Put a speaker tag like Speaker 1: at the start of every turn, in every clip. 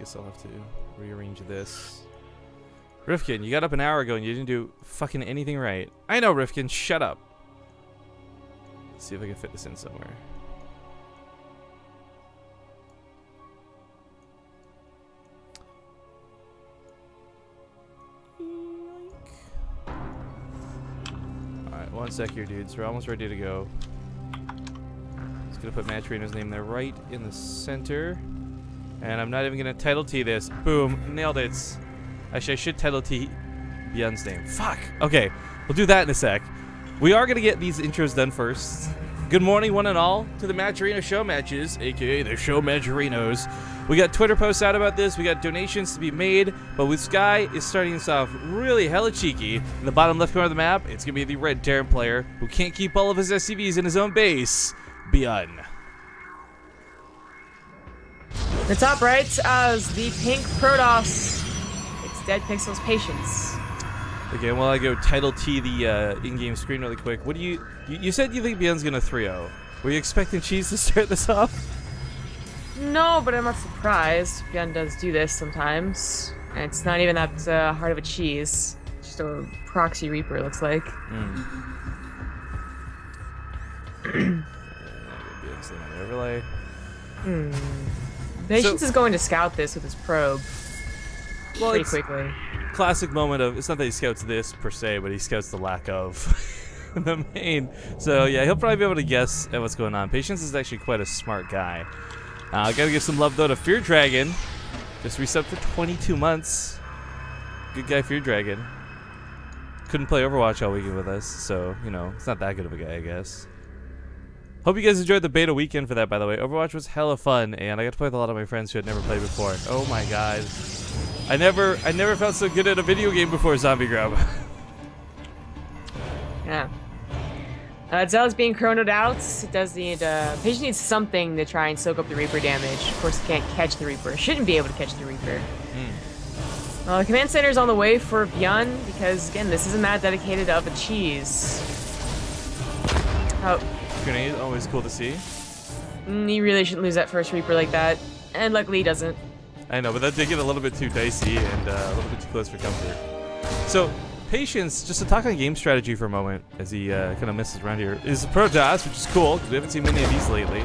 Speaker 1: guess I'll have to rearrange this. Rifkin, you got up an hour ago and you didn't do fucking anything right. I know, Rifkin, shut up. Let's see if I can fit this in somewhere. Alright, one sec here, dudes. We're almost ready to go. Just gonna put MATCHERINO's name there right in the center. And I'm not even gonna title T this. Boom, nailed it. Actually, I should title T Byun's name. Fuck! Okay, we'll do that in a sec. We are gonna get these intros done first. Good morning, one and all, to the MATCHERINO show matches, aka the show MATCHERINOs. We got Twitter posts out about this, we got donations to be made, but with Sky is starting us off really hella cheeky. In the bottom left corner of the map, it's gonna be the red Terran player who can't keep all of his SCVs in his own base, Byun.
Speaker 2: The top right is the pink Protoss. It's Dead Pixel's Patience.
Speaker 1: Okay, well I go title T the in-game screen really quick. What do you said you think Byun's gonna 3-0. Were you expecting Cheese to start this off?
Speaker 2: No, but I'm not surprised. Byun does do this sometimes. And it's not even that hard of a cheese. Just a proxy Reaper, looks like.
Speaker 1: Overlay.
Speaker 2: Patience is going to scout this with his probe pretty quickly.
Speaker 1: Classic moment of, it's not that he scouts this per se, but he scouts the lack of the main. So yeah, he'll probably be able to guess at what's going on. Patience is actually quite a smart guy. Gotta give some love though to Fear Dragon. Just reset for 22 months. Good guy, Fear Dragon. Couldn't play Overwatch all weekend with us, so you know, it's not that good of a guy, I guess. Hope you guys enjoyed the beta weekend for that, by the way. Overwatch was hella fun, and I got to play with a lot of my friends who had never played before. Oh my god. I never felt so good at a video game before Zombie Grub.
Speaker 2: Yeah. Zell's being chronoed out. It does need, Patient needs something to try and soak up the Reaper damage. Of course, it can't catch the Reaper. Shouldn't be able to catch the Reaper. The command center's on the way for Byun, because, again, this isn't that dedicated of a cheese. Oh.
Speaker 1: Grenade, always cool to see.
Speaker 2: He really shouldn't lose that first Reaper like that. And luckily he doesn't.
Speaker 1: I know, but that did get a little bit too dicey and a little bit too close for comfort. So, Patience, just to talk on game strategy for a moment, as he kind of messes around here, is Protoss, which is cool, because we haven't seen many of these lately.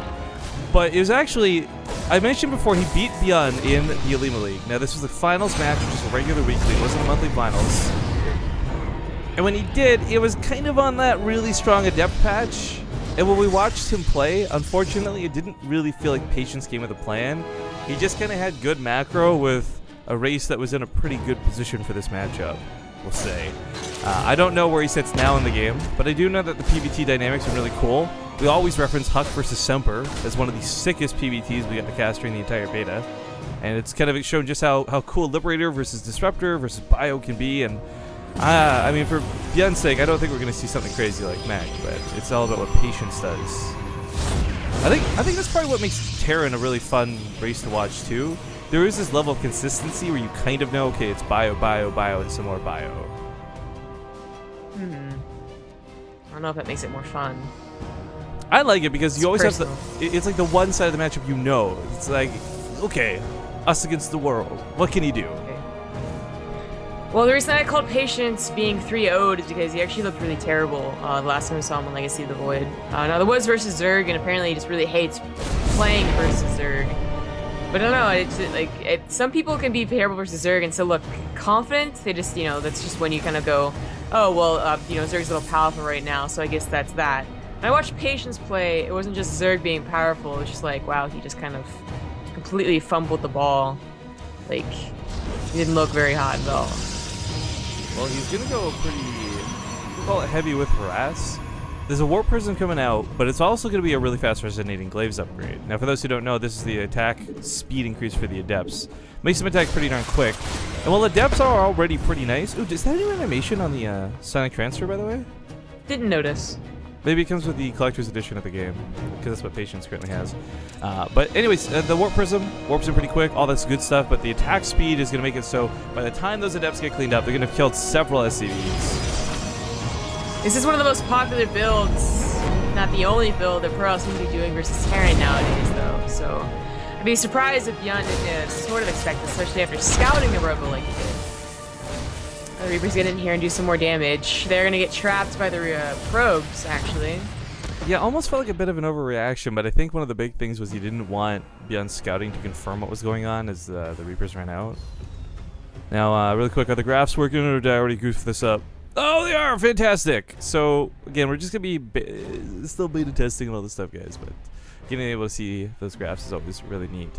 Speaker 1: But it was actually, I mentioned before, he beat Byun in the Alima League. Now, this was the finals match, which is a regular weekly, it wasn't a monthly finals. And when he did, it was kind of on that really strong Adept patch. And when we watched him play, unfortunately, it didn't really feel like Patience came with a plan. He just kind of had good macro with a race that was in a pretty good position for this matchup, we'll say. I don't know where he sits now in the game, but I do know that the PvT dynamics are really cool. We always reference Huck versus Semper as one of the sickest PvTs we got to cast during the entire beta. And it's kind of shown just how cool Liberator versus Disruptor versus Bio can be, and I mean, for Byun's sake, I don't think we're going to see something crazy like Mac, but it's all about what Patience does. I think that's probably what makes Terran a really fun race to watch, too. There is this level of consistency where you kind of know, okay, it's Bio, Bio, Bio, and some more Bio.
Speaker 2: I don't know if that makes it more fun.
Speaker 1: I like it because you always
Speaker 2: personal.
Speaker 1: have the... It's like the one side of the matchup you know. It's like, okay, us against the world. What can he do?
Speaker 2: Well, the reason I called Patience being 3-0'd is because he actually looked really terrible the last time we saw him on Legacy of the Void. Now, there was versus Zerg, and apparently he just really hates playing versus Zerg. But I don't know, it's like, some people can be terrible versus Zerg and still look confident. They just, you know, that's just when you kind of go, oh, well, you know, Zerg's a little powerful right now, so I guess that's that. When I watched Patience play, it wasn't just Zerg being powerful, it was just like, wow, he just kind of completely fumbled the ball. Like, he didn't look very hot at all.
Speaker 1: Well, he's going to go pretty, we'll call it heavy with harass. There's a Warp Prism coming out, but it's also going to be a really fast resonating Glaives upgrade. Now, for those who don't know, this is the attack speed increase for the Adepts. Makes them attack pretty darn quick. And while Adepts are already pretty nice... Ooh, is that a new animation on the Sonic Transfer, by the way?
Speaker 2: Didn't notice.
Speaker 1: Maybe it comes with the Collector's Edition of the game, because that's what Patience currently has. But anyways, the Warp Prism warps in pretty quick, all this good stuff, but the attack speed is going to make it so by the time those Adepts get cleaned up, they're going to have killed several SCVs.
Speaker 2: This is one of the most popular builds, not the only build that Pro seems to be doing versus Terran nowadays, though. So, I'd be surprised if Byun didn't sort of expect this, especially after scouting the Robo like he did. The Reapers get in here and do some more damage. They're gonna get trapped by the probes, actually.
Speaker 1: Yeah, almost felt like a bit of an overreaction, but I think one of the big things was he didn't want Byun scouting to confirm what was going on as the Reapers ran out. Now, really quick, are the graphs working, or did I already goof this up? Oh, they are! Fantastic! So, again, we're just going to be still beta testing and all this stuff, guys, but getting able to see those graphs is always really neat.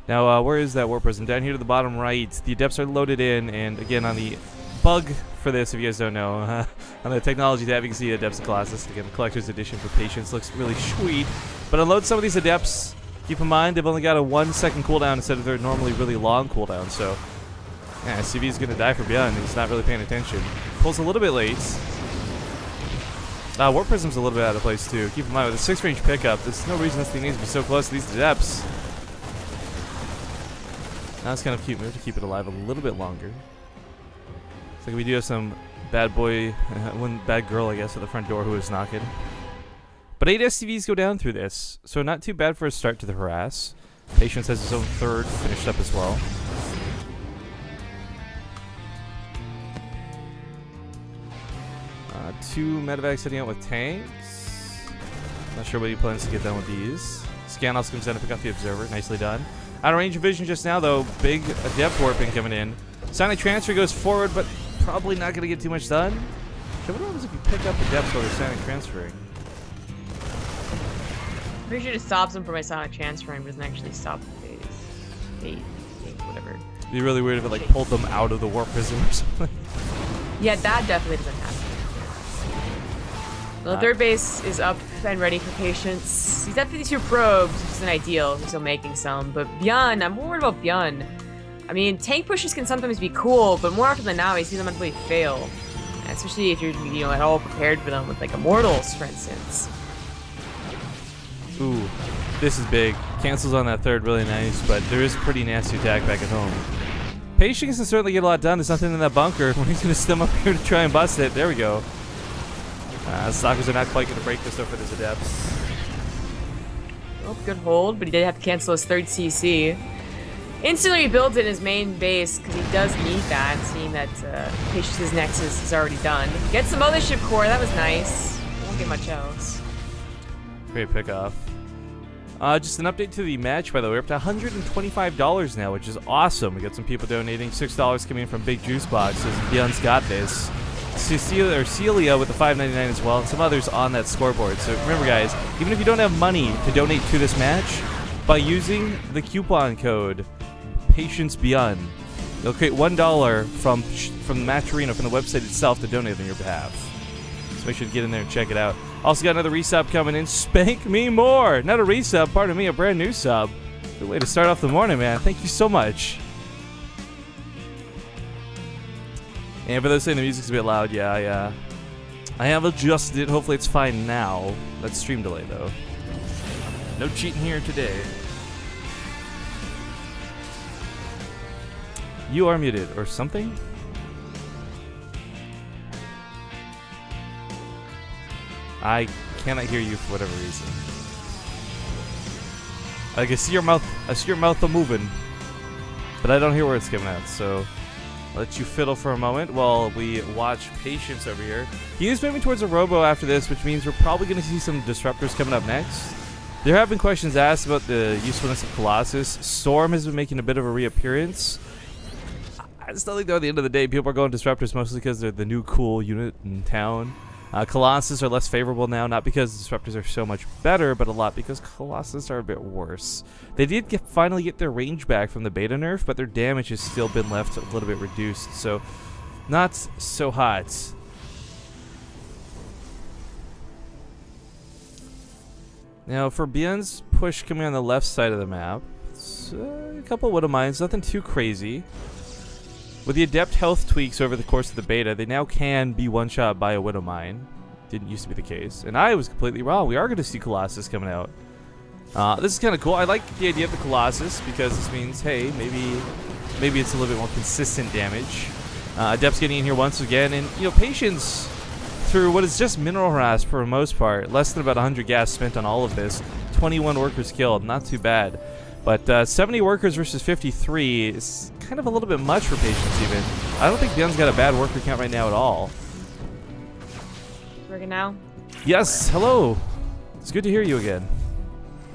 Speaker 1: Now, where is that Warp Prism? Down here to the bottom right, the Adepts are loaded in, and again, on the bug for this, if you guys don't know, on the technology tab, you can see Adepts and Colossus. Again, the Collector's Edition for Patience looks really sweet, but unload some of these Adepts. Keep in mind, they've only got a 1-second cooldown instead of their normally really long cooldown, so yeah, CV's gonna die for Byun. He's not really paying attention. Pulls a little bit late. Warp Prism's a little bit out of place too. Keep in mind, with a 6-range pickup, there's no reason this thing needs to be so close to these Adepts. Now it's kind of cute move to keep it alive a little bit longer. Looks like we do have some bad boy, one bad girl, I guess, at the front door who is knocking. But 8 SCVs go down through this, so not too bad for a start to the harass. Patience has his own third finished up as well. Two medevacs heading out with tanks. Not sure what he plans to get done with these. Scanos comes down to pick up the Observer. Nicely done. Out of range of vision just now, though. Big Adept warping coming in. Sonic Transfer goes forward, but probably not going to get too much done. So what happens if you pick up Adepts while they're Sonic Transferring?
Speaker 2: Pretty sure it stops him from my Sonic Transferring, but doesn't actually stop the phase. Fate, whatever.
Speaker 1: It'd be really weird if it like pulled them out of the Warp Prism or something.
Speaker 2: Yeah, that definitely doesn't happen. Well, the third base is up and ready for Patience. He's at 52 probes, which isn't ideal. He's still making some. But Byun, I'm more worried about Byun. I mean, tank pushes can sometimes be cool, but more often than not, we see them actually fail. Especially if you're, you know, at all prepared for them with, like, Immortals, for instance.
Speaker 1: Ooh, this is big. Cancels on that third, really nice, but there is a pretty nasty attack back at home. Patience can certainly get a lot done. There's nothing in that bunker. When he's going to stem up here to try and bust it. There we go. Stalkers are not quite going to break this over this Adepts.
Speaker 2: Oh, good hold, but he did have to cancel his third CC. Instantly rebuilds it in his main base because he does need that, seeing that Patience's Nexus is already done. Gets the Mothership Core, that was nice. Won't get much else.
Speaker 1: Great pickoff. Just an update to the match, by the way. We're up to $125 now, which is awesome. We got some people donating. $6 coming in from Big Juice Boxes. Byun's got this. Celia with the $5.99 as well, and some others on that scoreboard. So remember, guys, even if you don't have money to donate to this match, by using the coupon code PatienceByun, you'll create $1 from MATCHERINO, from the website itself, to donate on your behalf. So make sure to get in there and check it out. Also got another resub coming in. Spank me more! Not a resub, pardon me, a brand new sub. Good way to start off the morning, man. Thank you so much. And for those saying the music's a bit loud, yeah, I have adjusted it. Hopefully it's fine now. That's stream delay, though. No cheating here today. You are muted, or something? I cannot hear you for whatever reason. Like, I see your mouth moving, but I don't hear where it's coming out, so I'll let you fiddle for a moment while we watch Patience over here. He is moving towards a Robo after this, which means we're probably going to see some Disruptors coming up next. There have been questions asked about the usefulness of Colossus. Storm has been making a bit of a reappearance. I still think, though, at the end of the day, people are going Disruptors mostly because they're the new cool unit in town. Colossus are less favorable now, not because Disruptors are so much better, but a lot because Colossus are a bit worse. They did finally get their range back from the beta nerf, but their damage has still been left a little bit reduced, so not so hot. Now, for Byun's push coming on the left side of the map, it's a couple Widow Mines, nothing too crazy. With the Adept health tweaks over the course of the beta, they now can be one-shot by a Widow Mine. Didn't used to be the case. And I was completely wrong. We are going to see Colossus coming out. This is kind of cool. I like the idea of the Colossus because this means, hey, maybe it's a little bit more consistent damage. Adept's getting in here once again. And, you know, Patience, through what is just mineral harass for the most part, less than about 100 gas spent on all of this. 21 workers killed. Not too bad. But 70 workers versus 53 is kind of a little bit much for Patience even. I don't think Byun's got a bad worker count right now at all.
Speaker 2: Working now?
Speaker 1: Yes, hello. It's good to hear you again.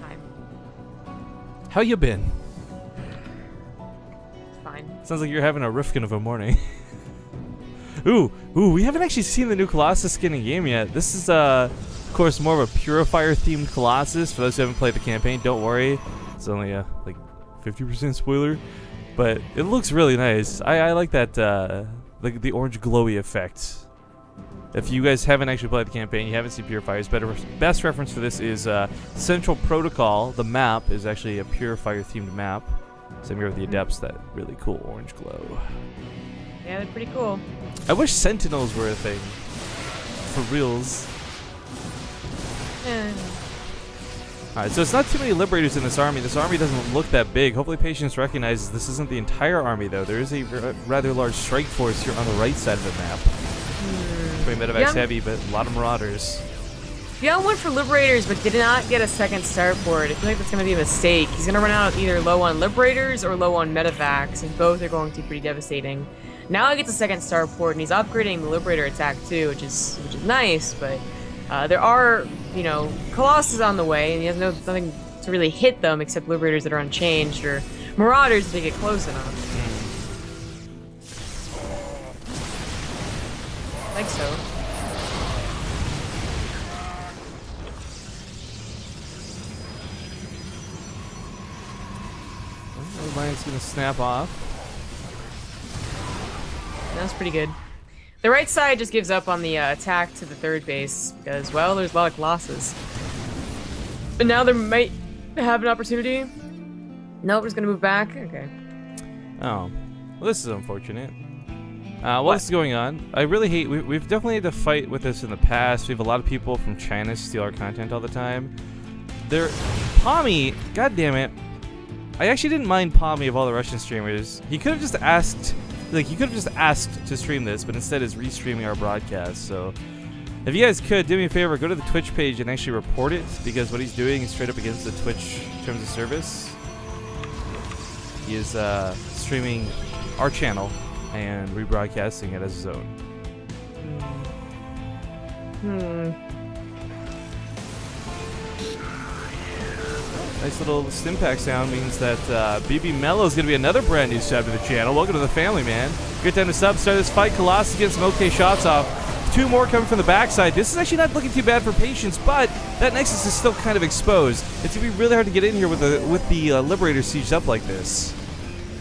Speaker 2: Hi.
Speaker 1: How you been?
Speaker 2: Fine.
Speaker 1: Sounds like you're having a Rifkin of a morning. Ooh, we haven't actually seen the new Colossus skin in game yet. This is, of course, more of a Purifier-themed Colossus. For those who haven't played the campaign, don't worry. It's only a, like, 50% spoiler. But it looks really nice. I like that, the orange glowy effect. If you guys haven't actually played the campaign, you haven't seen Purifiers, best reference for this is Central Protocol. The map is actually a Purifier-themed map. Same here with the Adepts, that really cool orange glow.
Speaker 2: Yeah, they're pretty cool.
Speaker 1: I wish Sentinels were a thing. For reals. Alright, so it's not too many Liberators in this army. This army doesn't look that big. Hopefully Patience recognizes this isn't the entire army, though. There is a rather large strike force here on the right side of the map. Pretty medevacs heavy, but a lot of Marauders.
Speaker 2: Byun went for Liberators, but did not get a second starport. I feel like that's going to be a mistake. He's going to run out either low on Liberators or low on medevacs, and both are going to be pretty devastating. Now he gets a second starport, and he's upgrading the Liberator attack too, which is nice, but there are, you know, Colossus on the way, and he has nothing to really hit them except Liberators that are unchanged, or Marauders if they get close enough. I think so.
Speaker 1: The line's gonna snap off.
Speaker 2: That's pretty good. The right side just gives up on the attack to the third base because, well, there's a lot of Colossus. But now they might have an opportunity. Nope, we're just gonna move back. Okay.
Speaker 1: Oh, well, this is unfortunate. What's going on? I really hate. We've definitely had to fight with this in the past. We have a lot of people from China steal our content all the time. Pommy, god damn it. I actually didn't mind Pommy of all the Russian streamers. He could have just asked. Like, he could have just asked to stream this, but instead is restreaming our broadcast. So, if you guys could, do me a favor, go to the Twitch page and actually report it, because what he's doing is straight up against the Twitch terms of service. He is streaming our channel and rebroadcasting it as his own. Nice little Stimpack sound means that BB Mello is going to be another brand new sub to the channel. Welcome to the family, man. Good time to sub. Start this fight. Colossus gets some okay shots off. Two more coming from the backside. This is actually not looking too bad for Patience, but that Nexus is still kind of exposed. It's going to be really hard to get in here with the Liberator sieged up like this.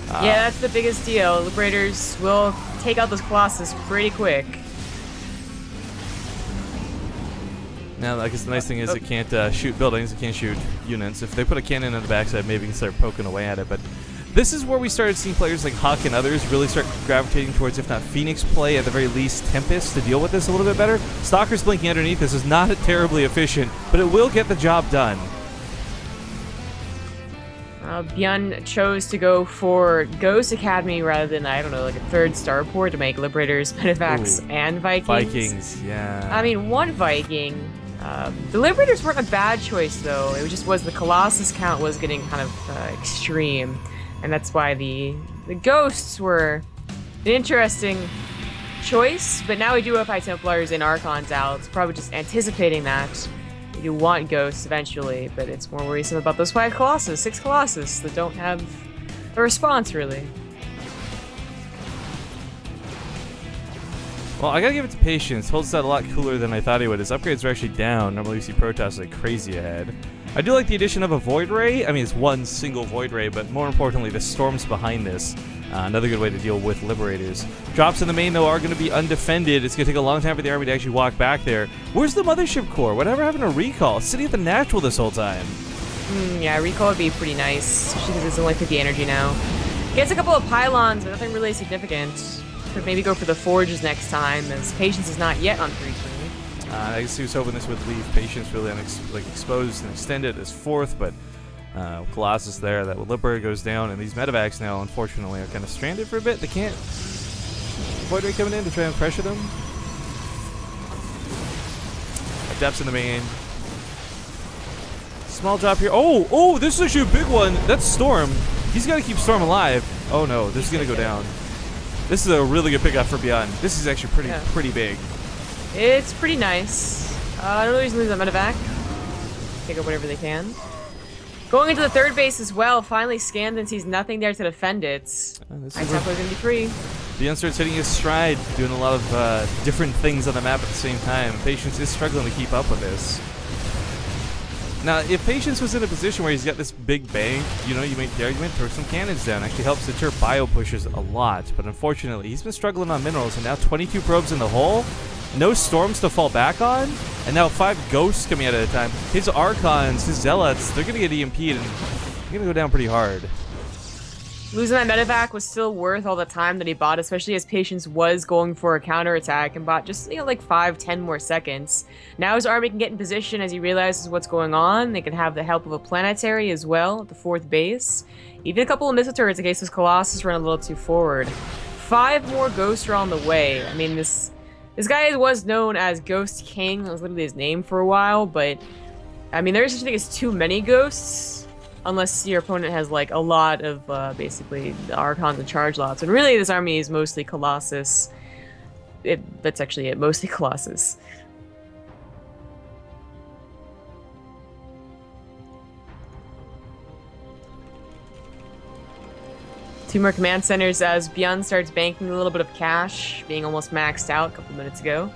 Speaker 2: Yeah, that's the biggest deal. Liberators will take out those Colossus pretty quick.
Speaker 1: Now, I guess the nice thing is it can't shoot buildings, it can't shoot units. If they put a cannon on the backside, maybe you can start poking away at it. But this is where we started seeing players like Huck and others really start gravitating towards, if not Phoenix play, at the very least Tempest to deal with this a little bit better. Stalker's blinking underneath this is not terribly efficient, but it will get the job done.
Speaker 2: Byun chose to go for Ghost Academy rather than, I don't know, like a third starport to make Liberators, Medevacs, and Vikings.
Speaker 1: Vikings, yeah.
Speaker 2: I mean, one Viking. The Liberators weren't a bad choice, though. It just was the Colossus count was getting kind of extreme. And that's why the Ghosts were an interesting choice. But now we do have High Templars and Archons out. It's probably just anticipating that. We do want Ghosts eventually, but it's more worrisome about those 6 Colossus that don't have a response, really.
Speaker 1: Well, I gotta give it to Patience. Holds that a lot cooler than I thought he would. His upgrades are actually down. Normally we see Protoss like crazy ahead. I do like the addition of a Void Ray. I mean, it's one single Void Ray, but more importantly, the storms behind this. Another good way to deal with Liberators. Drops in the main, though, are going to be undefended. It's going to take a long time for the army to actually walk back there. Where's the Mothership Core? Whatever happened to Recall? It's sitting at the Natural this whole time.
Speaker 2: Yeah, Recall would be pretty nice, especially because it's only 50 energy now. Gets a couple of pylons, but nothing really significant. Could maybe go for the Forges next time, as Patience is not yet on 3-3.
Speaker 1: I guess he was hoping this would leave Patience really exposed and extended as 4th, but Colossus there, that Liberator goes down, and these Medevacs now, unfortunately, are kind of stranded for a bit. They can't. Void Ray coming in to try and pressure them. Adepts in the main. small drop here. Oh, oh, this is actually a big one. That's Storm. He's got to keep Storm alive. Oh no, this is gonna go down. This is a really good pickup for Byun. This is actually pretty big.
Speaker 2: It's pretty nice. I don't know who's losing that medevac. Take up whatever they can. Going into the third base as well. Finally scanned and sees nothing there to defend it. High tempo is gonna be free.
Speaker 1: Byun starts hitting his stride, doing a lot of different things on the map at the same time. Patience is struggling to keep up with this. Now, if Patience was in a position where he's got this big bank, you know, you make the argument, throw some cannons down. Actually helps deter bio pushes a lot. But unfortunately, he's been struggling on minerals, and now 22 probes in the hole. No storms to fall back on, and now 5 ghosts coming out at a time. His Archons, his Zealots, they're going to get EMP'd, and they're going to go down pretty hard.
Speaker 2: Losing that medevac was still worth all the time that he bought, especially as Patience was going for a counterattack and bought just, you know, like 5-10 more seconds. Now his army can get in position as he realizes what's going on. They can have the help of a planetary as well at the 4th base. Even a couple of missile turrets in case his Colossus run a little too forward. 5 more ghosts are on the way. I mean, this guy was known as Ghost King. That was literally his name for a while, but I mean, there's such a thing as too many ghosts. Unless your opponent has, like, a lot of, basically, the Archons and charge lots. And really, this army is mostly Colossus. That's actually it, mostly Colossus. Two more command centers as Byun starts banking a little bit of cash, being almost maxed out a couple minutes ago.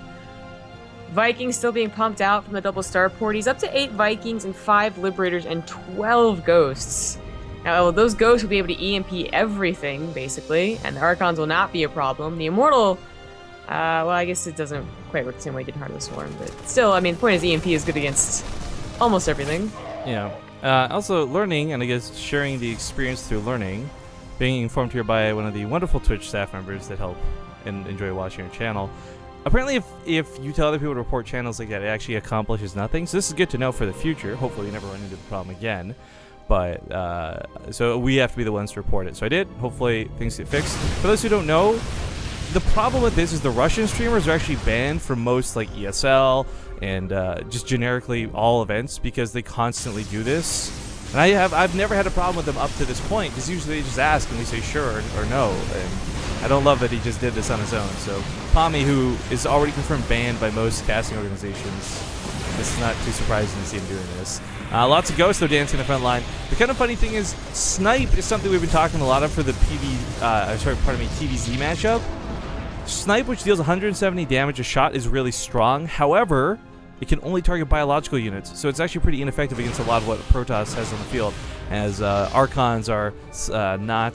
Speaker 2: Vikings still being pumped out from the double starport. He's up to 8 Vikings and 5 Liberators and 12 Ghosts. Now, those Ghosts will be able to EMP everything, basically, and the Archons will not be a problem. The Immortal, well, I guess it doesn't quite work the same way it did in Heart of the Swarm, but still, I mean, the point is EMP is good against almost everything.
Speaker 1: Yeah. Also, learning, and I guess sharing the experience through learning, being informed here by one of the wonderful Twitch staff members that help and enjoy watching our channel. Apparently, if you tell other people to report channels like that, it actually accomplishes nothing. So this is good to know for the future. Hopefully, you never run into the problem again. But, so we have to be the ones to report it. So I did. Hopefully, things get fixed. For those who don't know, the problem with this is the Russian streamers are actually banned from most, like, ESL and just generically all events because they constantly do this. And I've never had a problem with them up to this point because usually they just ask and we say sure or no. And I don't love that he just did this on his own. So Pommy, who is already confirmed banned by most casting organizations, this is not too surprising to see him doing this. Lots of ghosts though dancing in the front line. The kind of funny thing is, Snipe is something we've been talking a lot of for the TVZ matchup. Snipe, which deals 170 damage a shot, is really strong. However, it can only target biological units, so it's actually pretty ineffective against a lot of what Protoss has on the field, as Archons are not...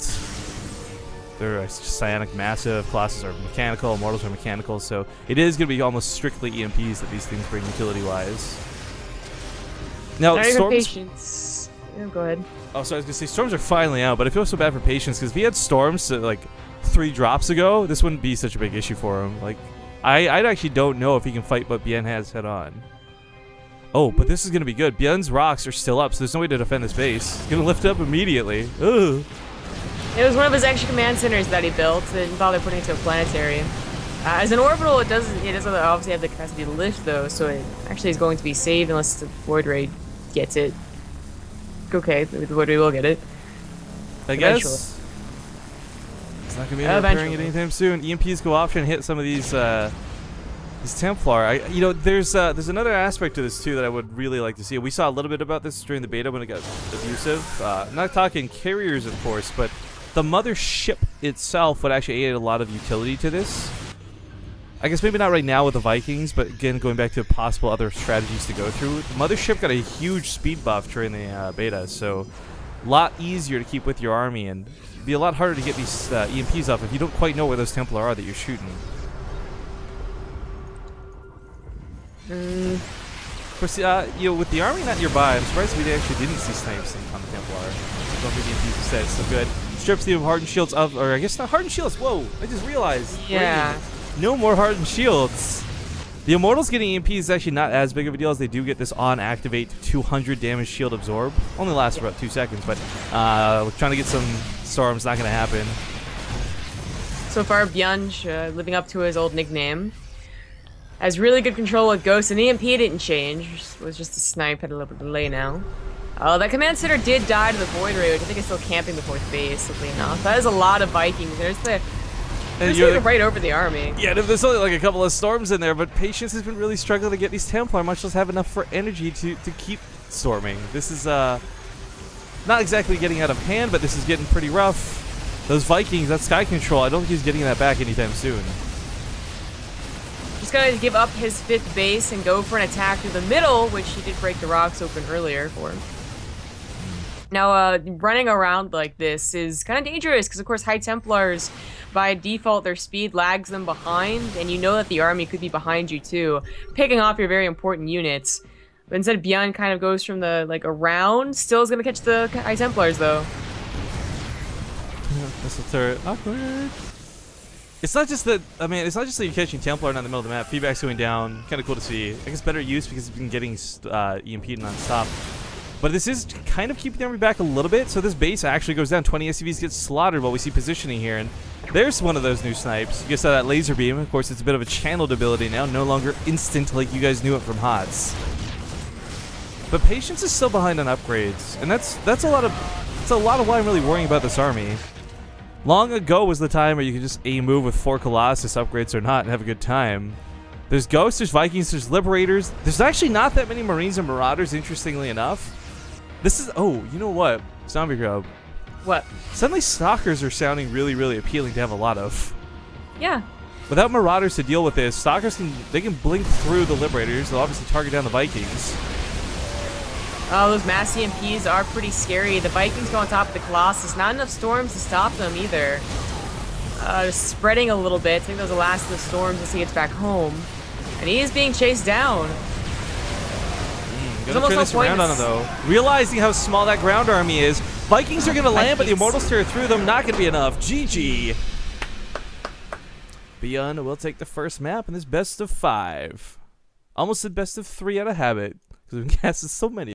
Speaker 1: They're psionic massive, Colossus are mechanical, Immortals are mechanical, so it is going to be almost strictly EMPs that these things bring utility-wise. Now, Storms...
Speaker 2: Yeah, go ahead.
Speaker 1: Oh, so I was going to say, Storms are finally out, but I feel so bad for Patience, because if he had Storms, like, 3 drops ago, this wouldn't be such a big issue for him. Like, I actually don't know if he can fight what Byun has head on. Oh, but this is going to be good. Byun's rocks are still up, so there's no way to defend this base. He's going to lift up immediately. Ugh.
Speaker 2: It was one of his extra command centers that he built. Didn't bother putting it to a planetary. As an orbital, it doesn't obviously have the capacity to lift though, so it actually is going to be saved unless the Void Ray gets it. Okay, maybe the Void Ray will get it.
Speaker 1: I guess. It's not gonna be repairing it anytime soon. EMPs go off and hit some of these Templar. You know, there's another aspect to this too that I would really like to see. We saw a little bit about this during the beta when it got abusive. I'm not talking carriers, of course, but the mothership itself would actually add a lot of utility to this. I guess maybe not right now with the Vikings, but again, going back to possible other strategies to go through. The mothership got a huge speed buff during the beta, so a lot easier to keep with your army, and be a lot harder to get these EMPs off if you don't quite know where those Templar are that you're shooting. Of course, you know, with the army not nearby, I'm surprised we actually didn't see snipes on the Templar. I don't think the EMPs said it's so good. Strips the hardened shields of, or I guess not hardened shields. Whoa! I just realized.
Speaker 2: Yeah.
Speaker 1: Wait, no more hardened shields. The Immortals getting EMP is actually not as big of a deal as they do get this on-activate 200 damage shield absorb. Only lasts for about 2 seconds, but trying to get some storms not going to happen.
Speaker 2: So far, Byun, living up to his old nickname, has really good control with Ghosts, and EMP didn't change. It was just a snipe, had a little bit of delay now. That command center did die to the Void Ray, which I think is still camping the 4th base, simply enough. That is a lot of Vikings. There's right over the army.
Speaker 1: Yeah, there's only like a couple of storms in there, but Patience has been really struggling to get these Templar, much less have enough for energy to keep storming. This is not exactly getting out of hand, but this is getting pretty rough. Those Vikings, that Sky Control, I don't think he's getting that back anytime soon.
Speaker 2: Just gotta give up his 5th base and go for an attack through the middle, which he did break the rocks open earlier for him. Now, running around like this is kind of dangerous because, of course, High Templars, by default, their speed lags them behind, and you know that the army could be behind you too, picking off your very important units. But instead, Byun kind of goes from the, like, around, still is going to catch the High Templars, though.
Speaker 1: Missile turret, awkward. It's not just that, I mean, it's not just that you're catching Templar in the middle of the map. Feedback's going down, kind of cool to see. I guess better use because it's been getting EMP'd non-stop. But this is kind of keeping the army back a little bit, so this base actually goes down. 20 SCVs get slaughtered while we see positioning here, and there's one of those new snipes. You guys saw that laser beam. Of course, it's a bit of a channeled ability now, no longer instant like you guys knew it from HOTS. But Patience is still behind on upgrades, and that's a lot of why I'm really worrying about this army. Long ago was the time where you could just A-move with 4 Colossus upgrades or not and have a good time. There's Ghosts, there's Vikings, there's Liberators. There's actually not that many Marines and Marauders, interestingly enough. This is, oh, you know what? Zombie Grub.
Speaker 2: What?
Speaker 1: Suddenly Stalkers are sounding really, really appealing to have a lot of.
Speaker 2: Yeah.
Speaker 1: Without Marauders to deal with this, Stalkers can blink through the Liberators. They'll obviously target down the Vikings.
Speaker 2: Oh, those mass EMPs are pretty scary. The Vikings go on top of the Colossus. Not enough storms to stop them either. Just spreading a little bit. I think that was the last of the storms as he gets back home. And he is being chased down.
Speaker 1: Gonna turn this around on him, though. Realizing how small that ground army is, Vikings are gonna land, but the Immortals tear through them. Not gonna be enough. GG. Byun will take the first map in this best of 5. Almost the best of 3 out of habit, because we've casted so many.